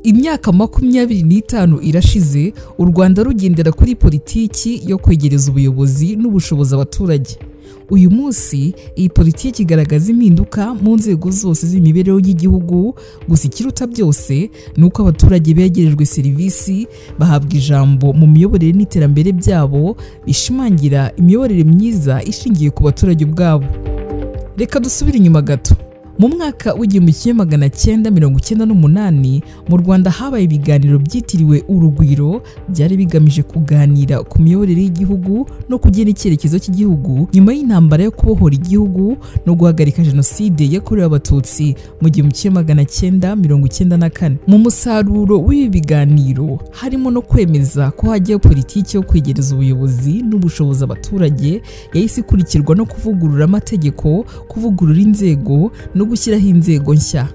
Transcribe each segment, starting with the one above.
Imyaka 25 irashize u Rwanda rugendera kuri politiki yo kwegereza ubuyobozi n'ubushobozi abaturage. Uyu munsi iyi politiki igaragaza impinduka mu nzego zose z'imibereho y'igihugu, gusa ikiruta byose nuko abaturage begerejwe serivisi, bahabwa ijambo mu miyoborere n'iterambere byabo, bishimangira imiyoborere myiza ishingiye ku baturage ubwabo. Reka dusubire inyuma gato. Mu mwaka w'1998 mu Rwanda habaye ibiganiro byitiriwe urugwiro, byari bigamije kuganira ku miyoborere y'igihugu no kugena icyerekezo cy'igihugu nyuma y'intambara yo kubohora igihugu no guhagarika jenoside yakorewe abatutsi mu 1994. Mu musaruro w'ibi biganiro harimo no kwemeza ko hajyaho politiki yo kwegereza ubuyobozi n'ubushobozi abaturage, yahise ikurikirwa no kuvugurura amategeko, kuvugurura inzego no gushyiraho inzego nshya.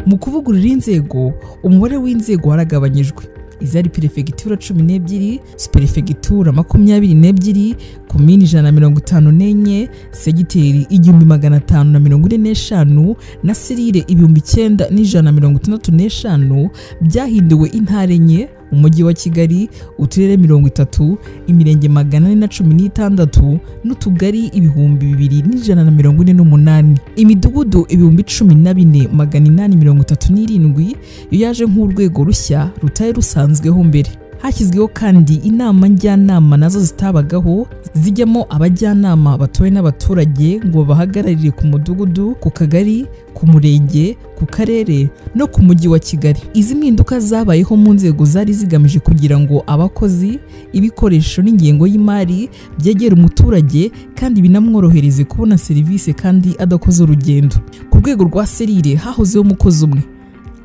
Mu kuvugurura inzego, umubare w'inzego waragabanyijwe. Izari perefegitura 12, superefegitura 22, komini 154, segiteri 1545 na serire 9165 byahinduwe intara enye: umujyi wa Kigali, uturere 30, imirenge 416 n'utugari 2148. Imidugudu 14837 yo yaje nk'urwego rushya rutaye rusanzweho mbere. Hashyizweho kandi inama njyanama nazo zitabagaho, zijyamo abajyanama batowe n'abaturage ngo bahagararire ku mudugudu, ku kagari, ku murenge, ku karere no ku mujyi wa Kigali. Izi mpinduka zabayeho mu nzego zari zigamije kugira ngo abakozi, ibikoresho n'ingengo y'imari byegere umuturage kandi binamworohereze kubona serivisi kandi adakoze urugendo. Ku rwego rwa serire hahozeho umukozi umwe,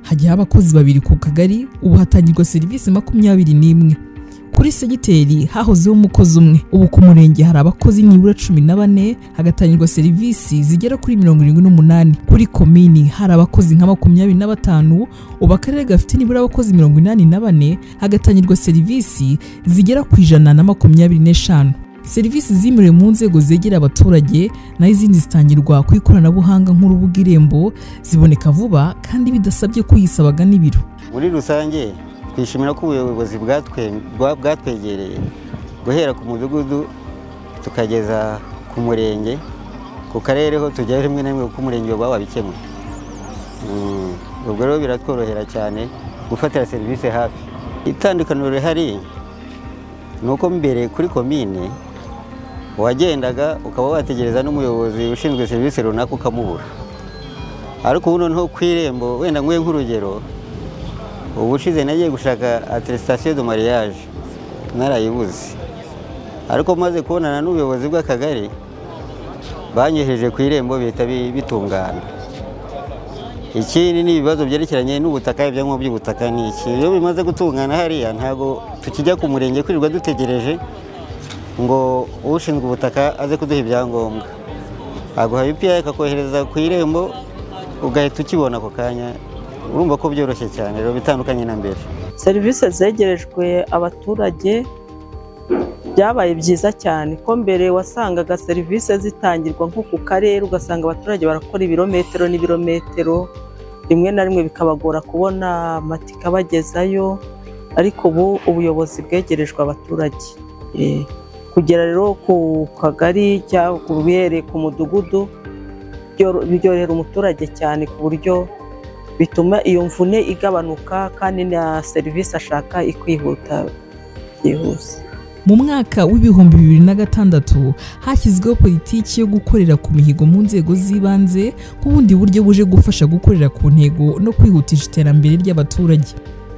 hajya abakozi 2 ku kagari, ubu hatangirwa serivisi 21. Kuri segiteri hahozeho umukozi umwe, ubu ku murenge hari abakozi nibura 14, hagatangirwa serivisi zigera kuri 78. Kuri komini hari abakozi nka 25, ubu akarere gafite nibura abakozi 84, hagatangirwa serivisi zigera ku 125. Serivisi zimuriwe mu nzego zegera abaturage, naho izindi zitangirwa ku ikoranabuhanga nk'urubuga Irembo, ziboneka vuba kandi bidasabye kuyisabaga n'ibiro. Muri rusange twishimira ko ubuyobozi bwatwegereye guhera ku mudugudu tukageza ku murenge, ku karere ho tujya rimwe na rimwe ku murenge wabikemuye. Ubwo rero biratworohera cyane gufatira serivisi hafi. Itandukaniro rihari nuko mbere kuri komine wagendaga ukaba wategereza n'umuyobozi ushinzwe serivisi runaka ukamubura, ariko ubu noneho ku Irembo, wenda nguye nk'urugero, ubushize nagiye gushaka attestation de mariage narayibuze, ariko maze kubonana n'ubuyobozi bw'akagari banyohereje ku Irembo bihita bitungana. Ikindi ni ibibazo byerekeranye n'ubutaka, ibyangombwa by'ubutaka ni iki, iyo bimaze gutungana hariya ntago tukijya ku murenge kwirirwa dutegereje ngo ushinzwe ubutaka aze kuduha ibyangombwa. Aguha UPI akakohereza ku Irembo ugahita ukibona ako kanya. Urumva ko byoroshye cyane, rero bitandukanye na mbere. Serivisi zegerejwe abaturage byabaye byiza cyane, ko mbere wasangaga serivisi zitangirwa nko ku karere, ugasanga abaturage barakora ibirometero n'ibirometero, rimwe na rimwe bikabagora kubona amatika bagezayo, ariko ubu ubuyobozi bwegerejwe abaturage. Kugera rero ku kagari cyangwa ku mudugudu byorohera umuturage cyane, ku buryo bituma iyo mvune igabanuka kandi na serivisi ashaka ikwihuta byihuse. Mu mwaka w'2006 hashyizweho politiki yo gukorera ku mihigo mu nzego z'ibanze nk'ubundi buryo buje gufasha gukorera ku ntego no kwihutisha iterambere ry'abaturage.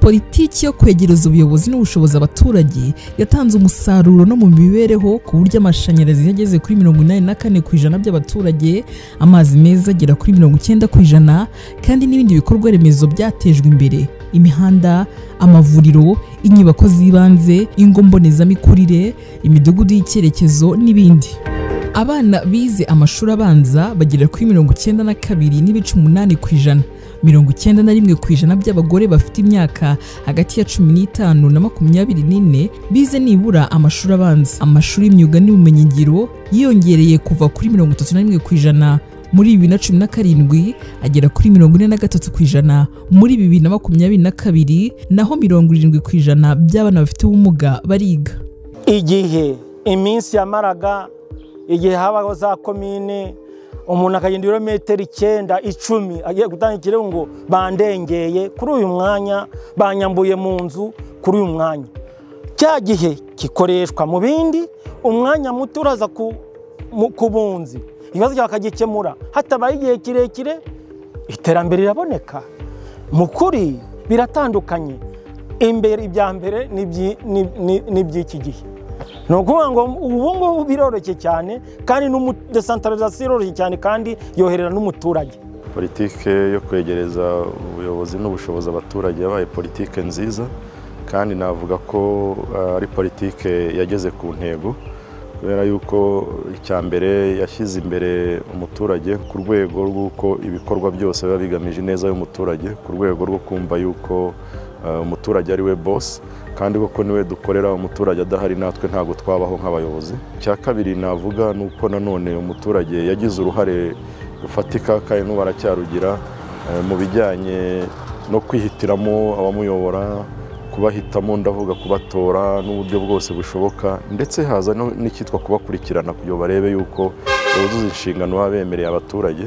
Politiki yo kwegereza ubuyobozi n'ubushobozi abaturage yatanze umusaruro no mu mibereho, ku buryo amashanyarazi yageze kuri 84% by'abaturage, amazi meza agera kuri 90%, kandi n'ibindi bikorwa remezo byatejwe imbere: imihanda, amavuriro, inyubako z'ibanze, ingo mbonezamikurire, imidugudu y'icyerekezo n'ibindi. Abana bize amashuri abanza bagera kuri 92.8%. 91% by'abagore bafite imyaka hagati ya 15 na 24 bize nibura amashuri abanza. Amashuri y'imyuga n'ubumenyingiro yiyongereye kuva kuri 31% muri 2017 agera kuri 43%, muri 2022 naho 70% by'abana bafite ubumuga bariga. Igihe iminsi yamaraga, igihe habaho za komine, umuntu akagenda ibirometero 9, 10 agiye gutanga ikirego ngo bandengeye, kuri uyu mwanya banyambuye mu nzu, kuri uyu mwanya cya gihe kikoreshwa mu bindi, umwanya muto uraza ku bunzi, ibibazo byakagikemura hatabaye igihe kirekire, iterambere riraboneka. Mu kuri biratandukanye, imbere ibya mbere n'iby'iki gihe. Ni ukuvuga ngo ubu ngubu biroroshye cyane, kandi decentralisation iroroshye cyane, kandi yoherera n'umuturage. Politike yo kwegereza ubuyobozi n'ubushobozi abaturage yabaye politike nziza, kandi navuga ko ari politike yageze ku ntego, kubera yuko icya mbere yashyize imbere umuturage ku rwego rw'uko ibikorwa byose biba bigamije neza y'umuturage, ku rwego rwo kumva yuko umuturage ari we boss, kandi koko niwe dukorera. Umuturage adahari natwe ntabwo twabaho nk'abayobozi. Cya kabiri navuga nuko nanone umuturage yagize uruhare rufatika, kandi n'ubu aracyarugira mu bijyanye no kwihitiramo abamuyobora, kubahitamo, ndavuga kubatora n'uburyo bwose bushoboka, ndetse haza n'icyitwa kubakurikirana kugira barebe yuko buzuza inshingano baba bemereye abaturage,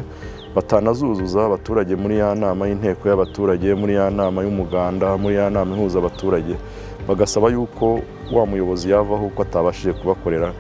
batanazuzuza abaturage muri ya nama y'inteko y'abaturage, muri ya nama y'umuganda, muri ya nama ihuza abaturage, bagasaba yuko wa muyobozi yavaho uko atabashije kubakorera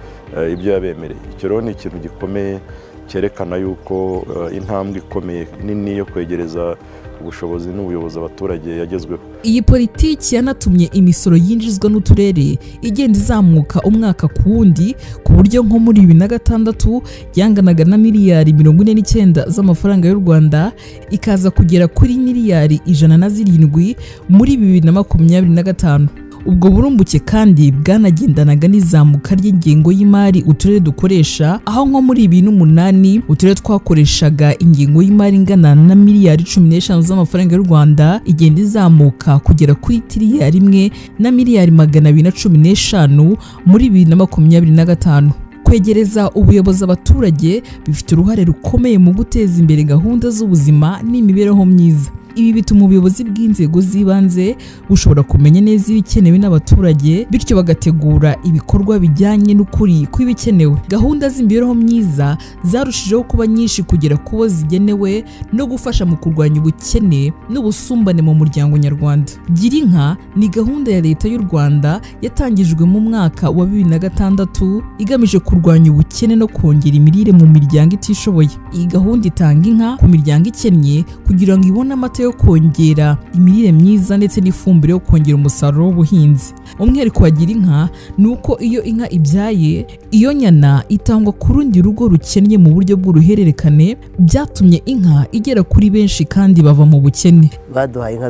ibyo yabemereye. Icyo rero ni ikintu gikomeye cyerekana yuko intambwe ikomeye nini yo kwegereza ubushobozi n'ubuyobozi abaturage yagezweho. Iyi politiki yanatumye imisoro yinjizwa n'uturere igenda izamuka umwaka ku wundi, ku buryo nko muri 2006 yanganaga na miliyari 49 z'amafaranga y'u Rwanda, ikaza kugera kuri miliyari 107 muri 2025. Ubwo burumbuke kandi bwanagendanaga n'izamuka ry'ingengo y'imari uturere dukoresha, aho nko muri 2008 uturere twakoreshaga ingengo y'imari ingana na miliyari 15 z'amafaranga y'u Rwanda, igenda izamuka kugera kuri tiriyari 1 na miliyari 215 muri 2025. Kwegereza ubuyobozi abaturage bifite uruhare rukomeye mu guteza imbere gahunda z'ubuzima n'imibereho myiza. Ibi bituma ubuyobozi bw'inzego z'ibanze bushobora kumenya neza ibikenewe n'abaturage, bityo bagategura ibikorwa bijyanye n'ukuri kw'ibikenewe. Gahunda z'imibereho myiza zarushijeho kuba nyinshi kugera kubo zigenewe no gufasha mu kurwanya ubukene n'ubusumbane mu muryango nyarwanda. Girinka ni gahunda ya leta y'u Rwanda yatangijwe mu mwaka wa 2006 igamije kurwanya ubukene no kongera imirire mu miryango itishoboye. Iyi gahunda itanga inka ku miryango ikennye kugira ngo ibone amata yo kongera imirire myiza ndetse n'ifumbire yo kongera umusaruro w'ubuhinzi. Umwihariko wa Girinka ni uko iyo inka ibyaye, iyo nyana itangwa ku rundi rugo rukennye mu buryo bw'uruhererekane, byatumye inka igera kuri benshi kandi bava mu bukene. Baduhaye inka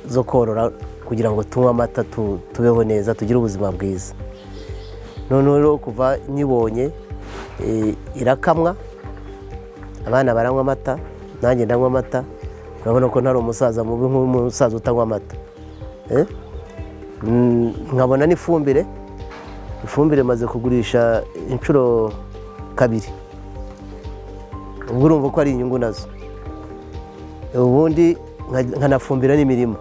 zo korora kugira ngo tunywe amata, tubeho neza, tugire ubuzima bwiza. None rero kuva nyibonye irakamwa, abana baranywa amata, nanjye ndanywa amata. Urabona ko ntari umusaza mubi nk'umusaza utanywa amata. Nkabona n'ifumbire, ifumbire maze kugurisha inshuro 2. Ubwo urumva ko ari inyungu nazo. Ubundi nkanafumbira n'imirima,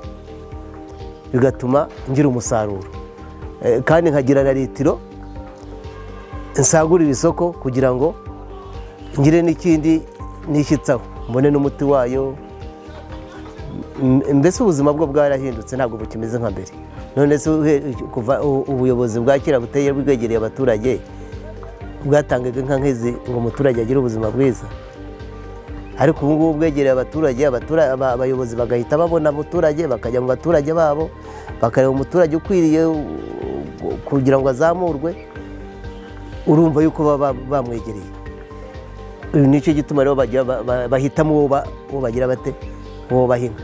bigatuma ngira umusaruro, kandi nkagira na litiro nsagurira isoko kugira ngo ngire n'ikindi nishyitsaho, mbone n'umuti wayo. Mbese ubuzima bwo bwarahindutse, ntabwo bukimeze nka mbere. None se kuva ubuyobozi bwa kera buteye bwegereye abaturage, bwatangaga inka nk'izi ngo umuturage agire ubuzima bwiza. Ariko ubu ngubu bwegereye abaturage, abayobozi bagahita babona umuturage, bakajya mu baturage babo, bakareba umuturage ukwiriye kugira ngo azamurwe. Urumva yuko baba bamwegereye. Nicyo gituma rero bahitamo uwo bagira bate, uwo bahinga,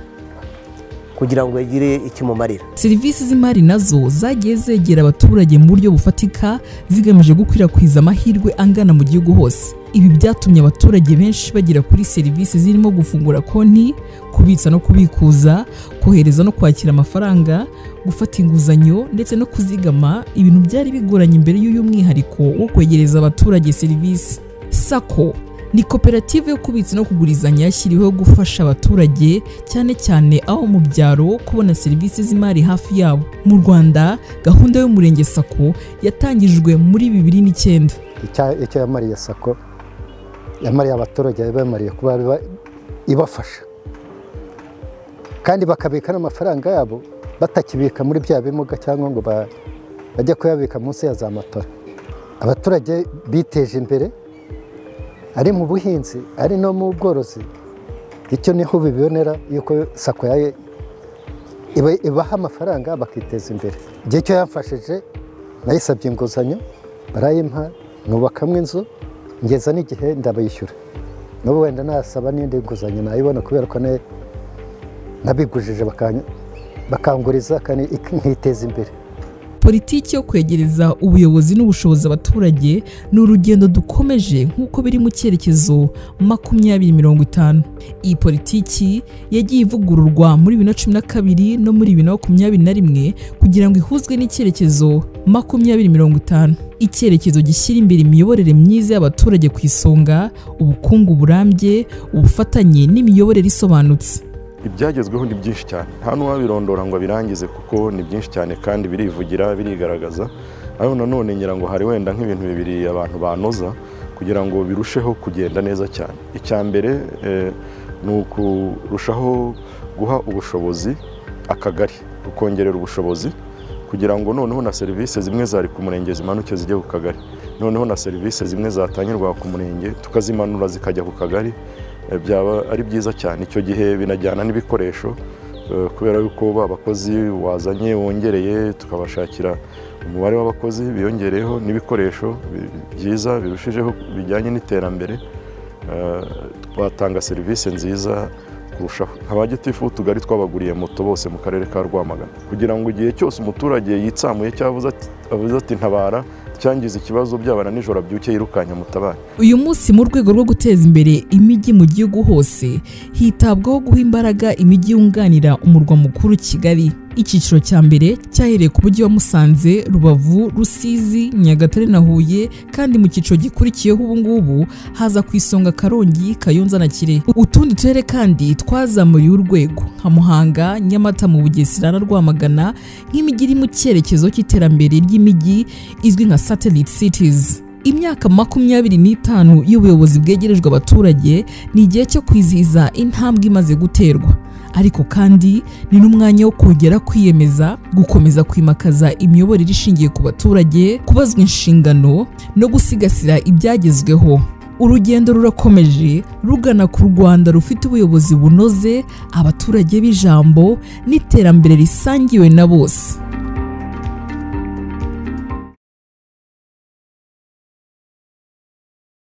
kugira ngo yagire ikimumarira. Serivisi z'imari nazo zagiye zegera abaturage mu buryo bufatika, zigamije gukwirakwiza amahirwe angana mu gihugu hose. Ibi byatumye abaturage benshi bagera kuri serivisi zirimo gufungura konti, kubitsa no kubikuza, kohereza no kwakira amafaranga, gufata inguzanyo ndetse no kuzigama, ibintu byari bigoranye imbere y'uyu mwihariko wo kwegereza abaturage serivisi. Sako ni koperative yo kubitsa no kugurizanya yashyiriweho gufasha abaturage cyane cyane aho mu byaro kubona serivisi z'imari hafi yabo. Mu Rwanda gahunda y'umurenge sako yatangijwe muri 2009. Icyo yamariye sako yamariye abaturage, yabamariye kuba ibafasha kandi bakabika n'amafaranga yabo batakibika muri bya bimuga cyangwa ngo bajye kuyabika munsi ya za matora. Abaturage biteje imbere ari mu buhinzi ari no mu bworozi. Icyo niho bibonera yuko sako ibaha amafaranga bakiteza imbere. Igihe cyo yamfashije nayisabye inguzanyo barayimpa, nubakamwe inzu ngeza n'igihe ndabayishyura. N'ubu wenda nasaba n'indi nguzanyo nayibona kubera ko nabigujije bakanguriza kandi nkiteza imbere. Politiki yo kwegereza ubuyobozi n'ubushobozi abaturage ni urugendo dukomeje nk'uko biri mu cyerekezo 2050. Iyi politiki yagiye ivugururwa muri 2012 no muri 2021 kugira ngo ihuzwe n'icyerekezo 2050. Icyerekezo gishyira imbere imiyoborere myiza y'abaturage ku isonga, ubukungu burambye, ubufatanye n'imiyoborere isobanutse. Ibyagezweho ni byinshi cyane, nta n'uwabirondora ngo birangize kuko ni byinshi cyane kandi birivugira birigaragaza. Ariko nanone ngira ngo hari wenda nk'ibintu bibiri abantu banoza kugira ngo birusheho kugenda neza cyane. Icya mbere ni ukurushaho guha ubushobozi akagari, ukongerera ubushobozi kugira ngo noneho na serivisi zimwe zari ku murenge zimanuke zijye ku kagari, noneho na serivisi zimwe zatangirwa ku murenge tukazimanura zikajya ku kagari. Byaba ari byiza cyane. Icyo gihe binajyana n'ibikoresho kubera yuko abakozi wazanye wongereye tukabashakira umubare w'abakozi biyongereyeho n'ibikoresho byiza birushijeho bijyanye n'iterambere, twatanga serivisi nziza kurushaho. Abagitifu tugari twabaguriye moto bose mu karere ka Rwamagana kugira ngo igihe cyose umuturage yitsamuye cyavuze ati ntabara cyangiza ikibazo byabana nijoro abyuke yirukanya mutabara. Uyu munsi mu rwego rwo guteza imbere imijyi mu gihugu hose hitabwaho guha imbaraga imijyi yunganira umurwa mukuru Kigali. Icyiciro cya mbere cyahereye ku mujyi wa Musanze, Rubavu, Rusizi, Nyagatare na Huye, kandi mu cyiciro gikurikiyeho ubu ngubu haza ku isonga Karongi, Kayonza na Kirehe. Utundi turere kandi twazamuriye urwego nka Muhanga, Nyamata mu Bugesera na Rwamagana nk'imijyi iri mu cyerekezo cy'iterambere ry'imijyi izwi nka satellite cities. Imyaka 25 y'ubuyobozi bwegerejwe abaturage ni igihe cyo kwizihiza intambwe imaze guterwa, ariko kandi ni n'umwanya wo kongera kwiyemeza, gukomeza kwimakaza imiyoborere ishingiye ku baturage, kubazwa inshingano no gusigasira ibyagezweho. Urugendo rurakomeje rugana ku Rwanda rufite ubuyobozi bunoze, abaturage b'ijambo n'iterambere risangiwe na bose.